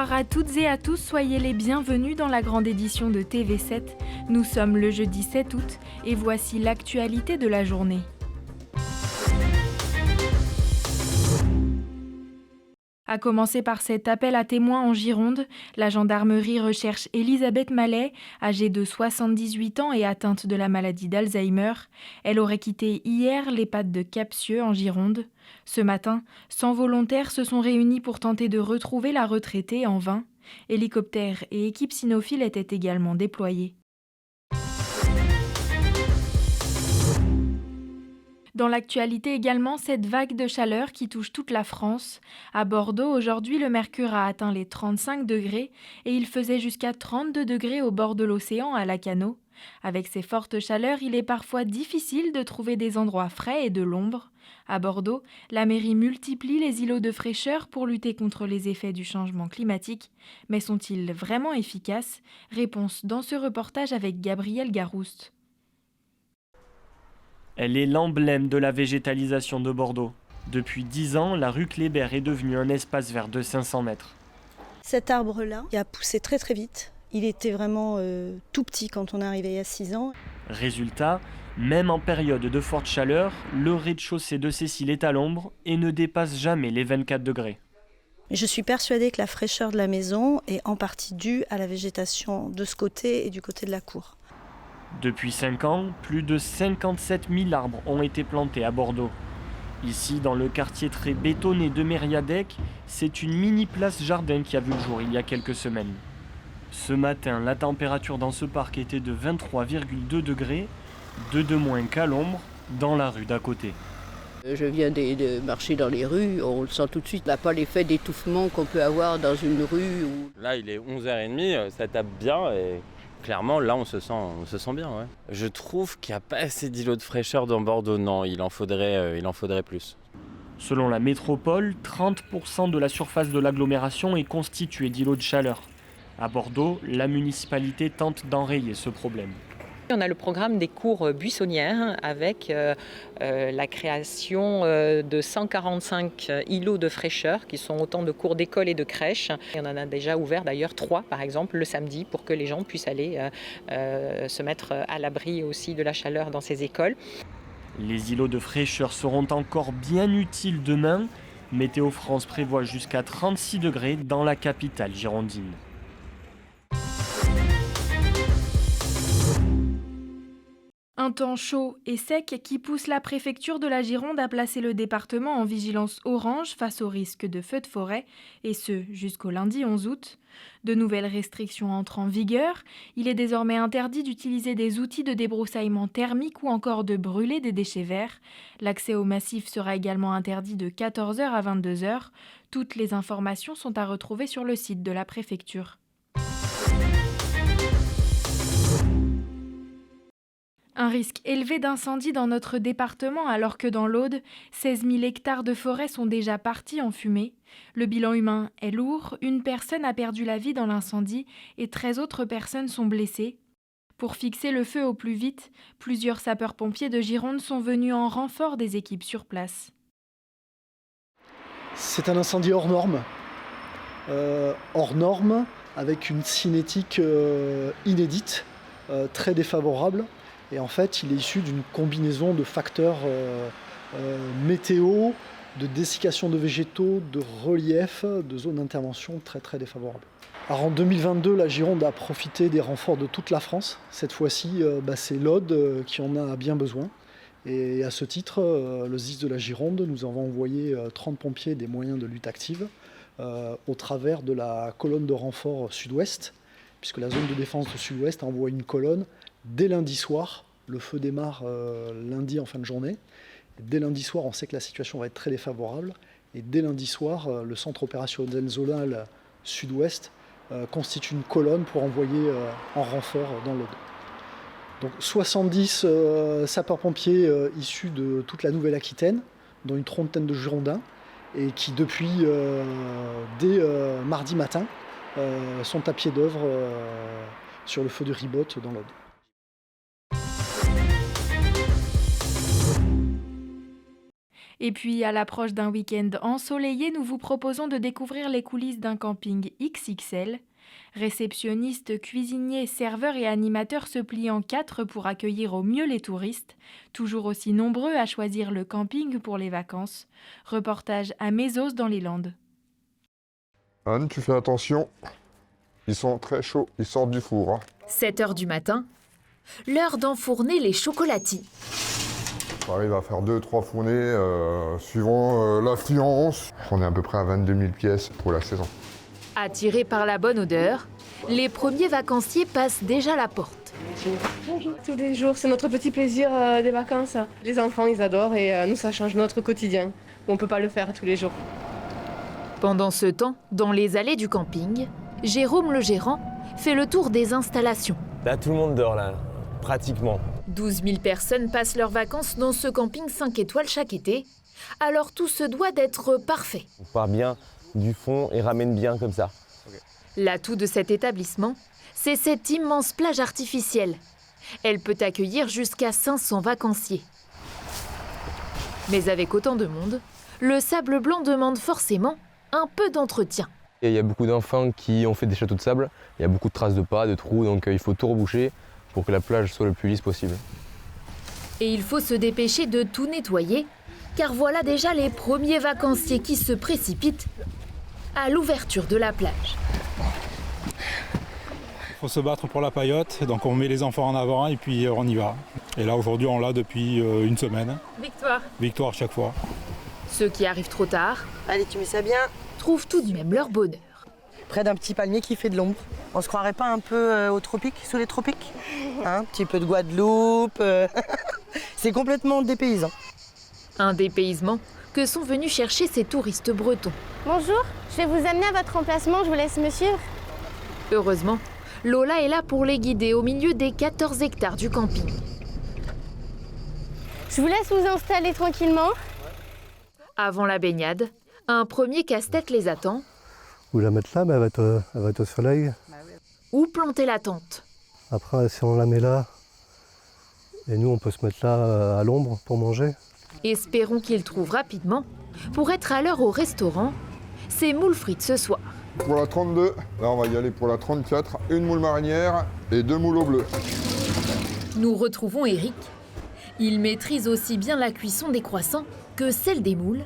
Bonsoir à toutes et à tous, soyez les bienvenus dans la grande édition de TV7. Nous sommes le jeudi 7 août et voici l'actualité de la journée. À commencer par cet appel à témoins en Gironde, la gendarmerie recherche Elisabeth Mallet, âgée de 78 ans et atteinte de la maladie d'Alzheimer. Elle aurait quitté hier l'EHPAD de Capcieux en Gironde. Ce matin, 100 volontaires se sont réunis pour tenter de retrouver la retraitée en vain. Hélicoptères et équipes cynophiles étaient également déployés. Dans l'actualité également, cette vague de chaleur qui touche toute la France. À Bordeaux, aujourd'hui, le mercure a atteint les 35 degrés et il faisait jusqu'à 32 degrés au bord de l'océan à Lacanau. Avec ces fortes chaleurs, il est parfois difficile de trouver des endroits frais et de l'ombre. À Bordeaux, la mairie multiplie les îlots de fraîcheur pour lutter contre les effets du changement climatique. Mais sont-ils vraiment efficaces ? Réponse dans ce reportage avec Gabriel Garouste. Elle est l'emblème de la végétalisation de Bordeaux. Depuis 10 ans, la rue Kléber est devenue un espace vert de 500 mètres. Cet arbre-là, il a poussé très très vite. Il était vraiment tout petit quand on est arrivé il y a 6 ans. Résultat, même en période de forte chaleur, le rez-de-chaussée de Cécile est à l'ombre et ne dépasse jamais les 24 degrés. Je suis persuadée que la fraîcheur de la maison est en partie due à la végétation de ce côté et du côté de la cour. Depuis 5 ans, plus de 57 000 arbres ont été plantés à Bordeaux. Ici, dans le quartier très bétonné de Mériadec, c'est une mini-place jardin qui a vu le jour il y a quelques semaines. Ce matin, la température dans ce parc était de 23,2 degrés, 2 de moins qu'à l'ombre, dans la rue d'à côté. Je viens de marcher dans les rues, on le sent tout de suite. On n'a pas l'effet d'étouffement qu'on peut avoir dans une rue. Là, il est 11h30, ça tape bien et clairement, là, on se sent bien. Ouais. Je trouve qu'il n'y a pas assez d'îlots de fraîcheur dans Bordeaux. Non, il en faudrait plus. Selon la métropole, 30% de la surface de l'agglomération est constituée d'îlots de chaleur. À Bordeaux, la municipalité tente d'enrayer ce problème. On a le programme des cours buissonnières avec la création de 145 îlots de fraîcheur qui sont autant de cours d'école et de crèche. Et on en a déjà ouvert d'ailleurs 3 par exemple le samedi pour que les gens puissent aller se mettre à l'abri aussi de la chaleur dans ces écoles. Les îlots de fraîcheur seront encore bien utiles demain. Météo France prévoit jusqu'à 36 degrés dans la capitale girondine. Un temps chaud et sec qui pousse la préfecture de la Gironde à placer le département en vigilance orange face au risque de feux de forêt, et ce jusqu'au lundi 11 août. De nouvelles restrictions entrent en vigueur. Il est désormais interdit d'utiliser des outils de débroussaillement thermique ou encore de brûler des déchets verts. L'accès au massif sera également interdit de 14h à 22h. Toutes les informations sont à retrouver sur le site de la préfecture. Un risque élevé d'incendie dans notre département alors que dans l'Aude, 16 000 hectares de forêt sont déjà partis en fumée. Le bilan humain est lourd, une personne a perdu la vie dans l'incendie et 13 autres personnes sont blessées. Pour fixer le feu au plus vite, plusieurs sapeurs-pompiers de Gironde sont venus en renfort des équipes sur place. C'est un incendie hors norme. Avec une cinétique inédite, très défavorable. Et en fait, il est issu d'une combinaison de facteurs météo, de dessiccation de végétaux, de relief, de zones d'intervention très très défavorables. Alors en 2022, la Gironde a profité des renforts de toute la France. Cette fois-ci, c'est l'Aude qui en a bien besoin. Et à ce titre, le SDIS de la Gironde nous avons envoyé 30 pompiers des moyens de lutte active au travers de la colonne de renfort sud-ouest, puisque la zone de défense de sud-ouest a envoyé une colonne. Dès lundi soir, le feu démarre lundi en fin de journée. Et dès lundi soir, on sait que la situation va être très défavorable. Et dès lundi soir, le centre opérationnel zonal sud-ouest constitue une colonne pour envoyer en renfort dans l'Aude. Donc 70 sapeurs-pompiers issus de toute la Nouvelle-Aquitaine, dont une trentaine de Girondins, et qui depuis dès mardi matin sont à pied d'œuvre sur le feu de Ribotte dans l'Aude. Et puis, à l'approche d'un week-end ensoleillé, nous vous proposons de découvrir les coulisses d'un camping XXL. Réceptionnistes, cuisiniers, serveurs et animateurs se plient en 4 pour accueillir au mieux les touristes, toujours aussi nombreux à choisir le camping pour les vacances. Reportage à Mézos dans les Landes. Anne, tu fais attention. Ils sont très chauds, ils sortent du four. 7 h du matin, l'heure d'enfourner les chocolatis. On arrive à faire 2-3 fournées suivant l'affluence. On est à peu près à 22 000 pièces pour la saison. Attirés par la bonne odeur, les premiers vacanciers passent déjà la porte. Bonjour. Tous les jours, c'est notre petit plaisir des vacances. Les enfants, ils adorent et nous, ça change notre quotidien. On ne peut pas le faire tous les jours. Pendant ce temps, dans les allées du camping, Jérôme le gérant fait le tour des installations. Là, tout le monde dort, là, pratiquement. 12 000 personnes passent leurs vacances dans ce camping 5 étoiles chaque été. Alors tout se doit d'être parfait. On part bien du fond et ramène bien comme ça. L'atout de cet établissement, c'est cette immense plage artificielle. Elle peut accueillir jusqu'à 500 vacanciers. Mais avec autant de monde, le sable blanc demande forcément un peu d'entretien. Il y a beaucoup d'enfants qui ont fait des châteaux de sable. Il y a beaucoup de traces de pas, de trous, donc il faut tout reboucher pour que la plage soit le plus lisse possible. Et il faut se dépêcher de tout nettoyer, car voilà déjà les premiers vacanciers qui se précipitent à l'ouverture de la plage. Il faut se battre pour la paillote, donc on met les enfants en avant et puis on y va. Et là aujourd'hui on l'a depuis une semaine. Victoire. Victoire chaque fois. Ceux qui arrivent trop tard, allez, tu mets ça bien, trouvent tout de même leur bonheur. Près d'un petit palmier qui fait de l'ombre. On se croirait pas un peu aux tropiques, sous les tropiques, hein, un petit peu de Guadeloupe. C'est complètement dépaysant. Un dépaysement que sont venus chercher ces touristes bretons. Bonjour, je vais vous amener à votre emplacement, je vous laisse me suivre. Heureusement, Lola est là pour les guider au milieu des 14 hectares du camping. Je vous laisse vous installer tranquillement. Avant la baignade, un premier casse-tête les attend. Ou la mettre là, mais elle va être au soleil. Ou planter la tente. Après, si on la met là, et nous on peut se mettre là à l'ombre pour manger. Espérons qu'ils trouvent rapidement pour être à l'heure au restaurant. C'est moules frites ce soir. Pour la 32, là on va y aller pour la 34, une moule marinière et 2 moules au bleu. Nous retrouvons Eric. Il maîtrise aussi bien la cuisson des croissants que celle des moules.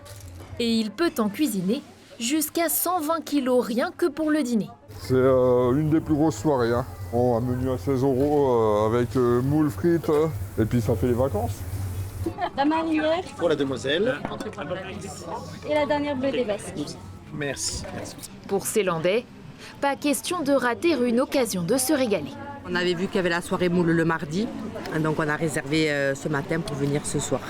Et il peut en cuisiner jusqu'à 120 kilos rien que pour le dîner. C'est une des plus grosses soirées. Hein. On a un menu à 16 € avec moules frites et puis ça fait les vacances. La marinière. Pour la demoiselle. Et la dernière bleue des basques. Merci. Pour ces Landais, pas question de rater une occasion de se régaler. On avait vu qu'il y avait la soirée moule le mardi, donc on a réservé ce matin pour venir ce soir.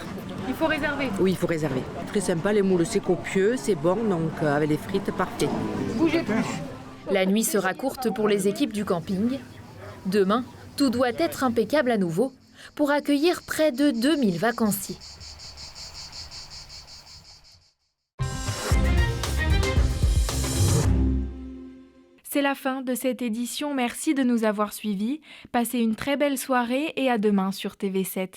Il faut réserver. Oui, il faut réserver. Très sympa, les moules, c'est copieux, c'est bon, donc avec les frites, parfait. Bougez plus. La nuit sera courte pour les équipes du camping. Demain, tout doit être impeccable à nouveau pour accueillir près de 2000 vacanciers. C'est la fin de cette édition, merci de nous avoir suivis. Passez une très belle soirée et à demain sur TV7.